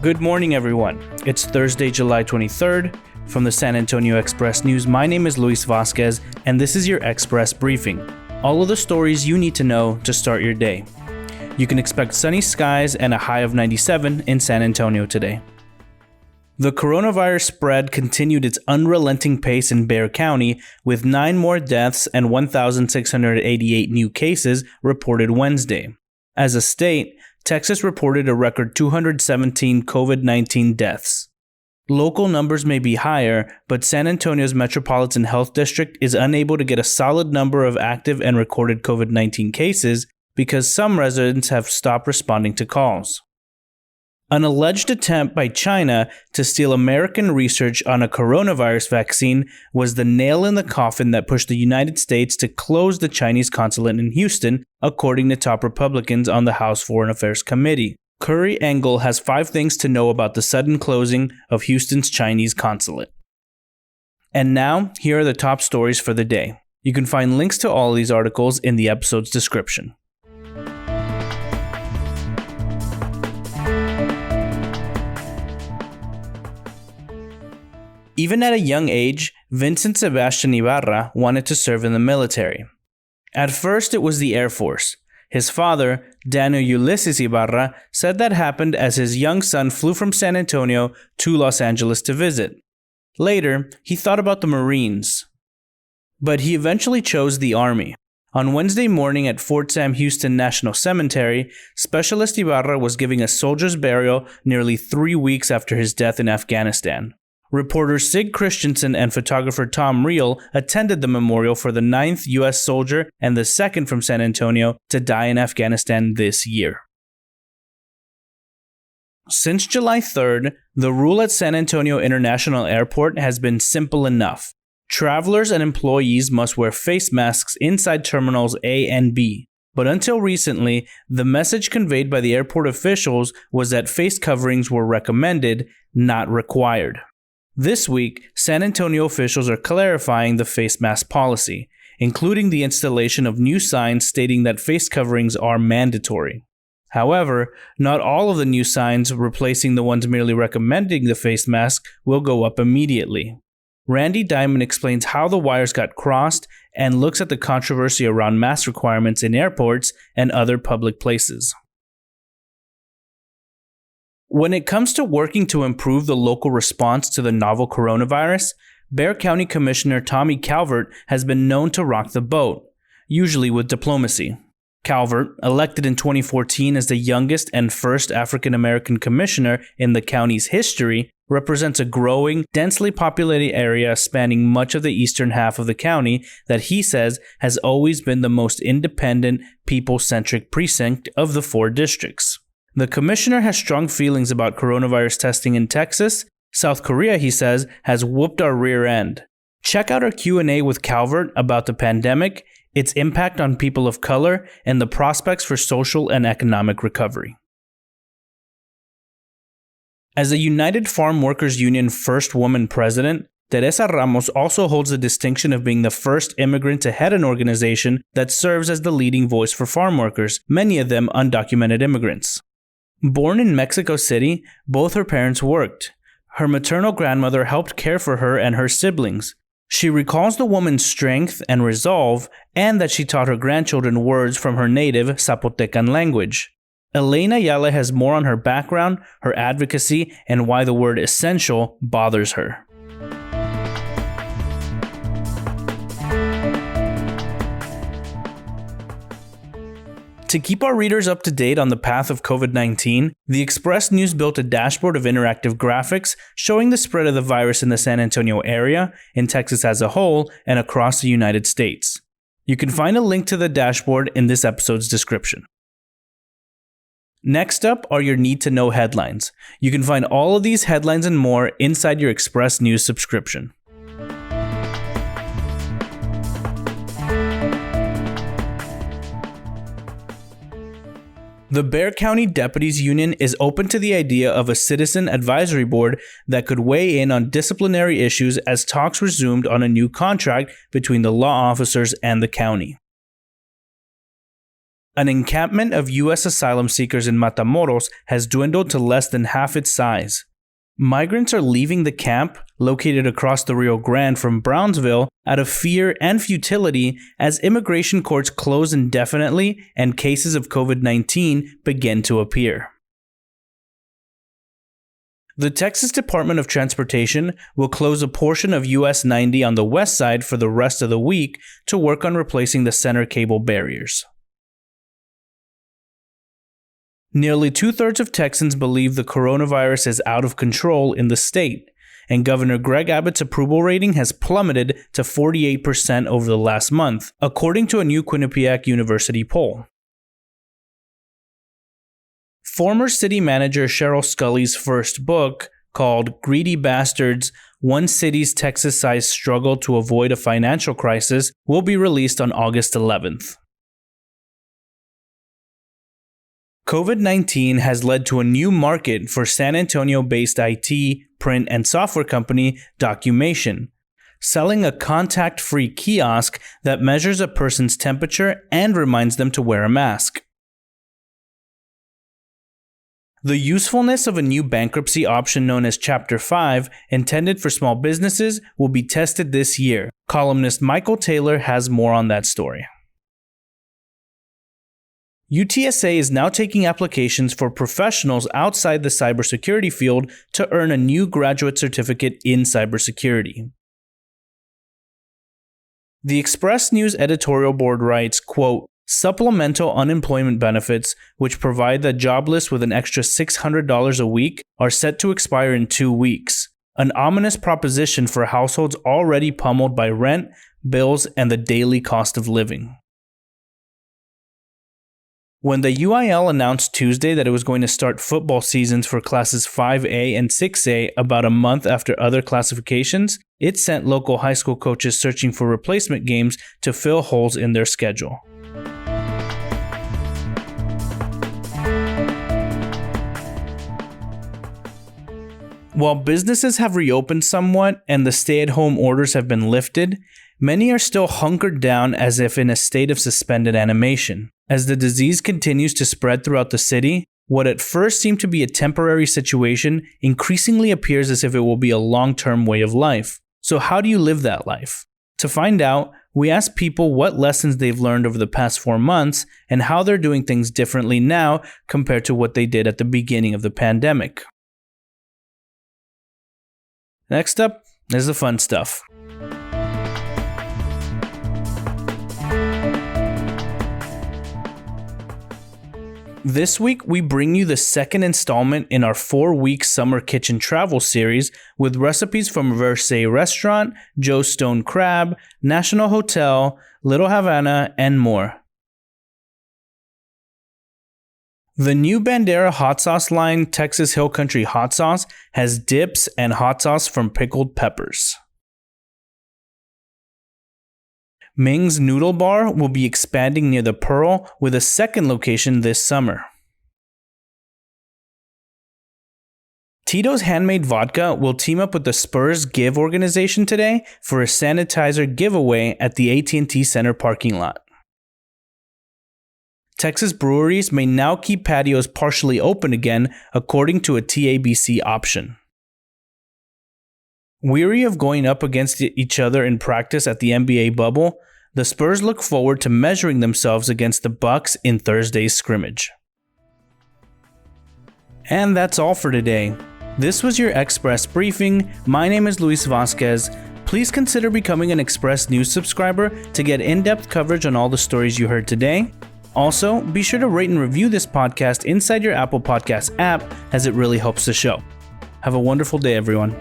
Good morning, everyone. It's Thursday, July 23rd. From the San Antonio Express News, my name is Luis Vasquez, and this is your Express Briefing. All of the stories you need to know to start your day. You can expect sunny skies and a high of 97 in San Antonio today. The coronavirus spread continued its unrelenting pace in Bexar County, with 9 more deaths and 1,688 new cases reported Wednesday. As a state, Texas reported a record 217 COVID-19 deaths. Local numbers may be higher, but San Antonio's Metropolitan Health District is unable to get a solid number of active and recorded COVID-19 cases because some residents have stopped responding to calls. An alleged attempt by China to steal American research on a coronavirus vaccine was the nail in the coffin that pushed the United States to close the Chinese consulate in Houston, according to top Republicans on the House Foreign Affairs Committee. Curry Engel has 5 things to know about the sudden closing of Houston's Chinese consulate. And now, here are the top stories for the day. You can find links to all of these articles in the episode's description. Even at a young age, Vincent Sebastian Ibarra wanted to serve in the military. At first, it was the Air Force. His father, Daniel Ulysses Ibarra, said that happened as his young son flew from San Antonio to Los Angeles to visit. Later, he thought about the Marines. But he eventually chose the Army. On Wednesday morning at Fort Sam Houston National Cemetery, Specialist Ibarra was giving a soldier's burial nearly 3 weeks after his death in Afghanistan. Reporter Sig Christensen and photographer Tom Reel attended the memorial for the 9th U.S. soldier and the 2nd from San Antonio to die in Afghanistan this year. Since July 3rd, the rule at San Antonio International Airport has been simple enough. Travelers and employees must wear face masks inside terminals A and B. But until recently, the message conveyed by the airport officials was that face coverings were recommended, not required. This week, San Antonio officials are clarifying the face mask policy, including the installation of new signs stating that face coverings are mandatory. However, not all of the new signs replacing the ones merely recommending the face mask will go up immediately. Randy Diamond explains how the wires got crossed and looks at the controversy around mask requirements in airports and other public places. When it comes to working to improve the local response to the novel coronavirus, Bexar County Commissioner Tommy Calvert has been known to rock the boat, usually with diplomacy. Calvert, elected in 2014 as the youngest and first African-American commissioner in the county's history, represents a growing, densely populated area spanning much of the eastern half of the county that he says has always been the most independent, people-centric precinct of the 4 districts. The commissioner has strong feelings about coronavirus testing in Texas. South Korea, he says, has whooped our rear end. Check out our Q&A with Calvert about the pandemic, its impact on people of color, and the prospects for social and economic recovery. As a United Farm Workers Union first woman president, Teresa Ramos also holds the distinction of being the first immigrant to head an organization that serves as the leading voice for farm workers, many of them undocumented immigrants. Born in Mexico City, both her parents worked. Her maternal grandmother helped care for her and her siblings. She recalls the woman's strength and resolve, and that she taught her grandchildren words from her native Zapotecan language. Elaine Ayala has more on her background, her advocacy, and why the word essential bothers her. To keep our readers up to date on the path of COVID-19, the Express News built a dashboard of interactive graphics showing the spread of the virus in the San Antonio area, in Texas as a whole, and across the United States. You can find a link to the dashboard in this episode's description. Next up are your need-to-know headlines. You can find all of these headlines and more inside your Express News subscription. The Bexar County Deputies Union is open to the idea of a citizen advisory board that could weigh in on disciplinary issues as talks resumed on a new contract between the law officers and the county. An encampment of U.S. asylum seekers in Matamoros has dwindled to less than half its size. Migrants are leaving the camp, located across the Rio Grande from Brownsville, out of fear and futility as immigration courts close indefinitely and cases of COVID-19 begin to appear. The Texas Department of Transportation will close a portion of US 90 on the west side for the rest of the week to work on replacing the center cable barriers. Nearly 2/3 of Texans believe the coronavirus is out of control in the state, and Governor Greg Abbott's approval rating has plummeted to 48% over the last month, according to a new Quinnipiac University poll. Former city manager Cheryl Scully's first book, called Greedy Bastards: One City's Texas-Sized Struggle to Avoid a Financial Crisis, will be released on August 11th. COVID-19 has led to a new market for San Antonio-based IT, print, and software company Documation, selling a contact-free kiosk that measures a person's temperature and reminds them to wear a mask. The usefulness of a new bankruptcy option known as Chapter 5, intended for small businesses, will be tested this year. Columnist Michael Taylor has more on that story. UTSA is now taking applications for professionals outside the cybersecurity field to earn a new graduate certificate in cybersecurity. The Express News editorial board writes, quote, "Supplemental unemployment benefits, which provide the jobless with an extra $600 a week, are set to expire in 2 weeks. An ominous proposition for households already pummeled by rent, bills, and the daily cost of living." When the UIL announced Tuesday that it was going to start football seasons for classes 5A and 6A about a month after other classifications, it sent local high school coaches searching for replacement games to fill holes in their schedule. While businesses have reopened somewhat and the stay-at-home orders have been lifted, many are still hunkered down as if in a state of suspended animation. As the disease continues to spread throughout the city, what at first seemed to be a temporary situation increasingly appears as if it will be a long-term way of life. So how do you live that life? To find out, we asked people what lessons they've learned over the past 4 months and how they're doing things differently now compared to what they did at the beginning of the pandemic. Next up is the fun stuff. This week, we bring you the second installment in our 4-week summer kitchen travel series with recipes from Versailles Restaurant, Joe's Stone Crab, National Hotel, Little Havana, and more. The new Bandera hot sauce line, Texas Hill Country Hot Sauce, has dips and hot sauce from pickled peppers. Ming's Noodle Bar will be expanding near the Pearl with a second location this summer. Tito's Handmade Vodka will team up with the Spurs Give organization today for a sanitizer giveaway at the AT&T Center parking lot. Texas breweries may now keep patios partially open again according to a TABC option. Weary of going up against each other in practice at the NBA bubble, the Spurs look forward to measuring themselves against the Bucks in Thursday's scrimmage. And that's all for today. This was your Express Briefing. My name is Luis Vasquez. Please consider becoming an Express News subscriber to get in-depth coverage on all the stories you heard today. Also, be sure to rate and review this podcast inside your Apple Podcasts app, as it really helps the show. Have a wonderful day, everyone.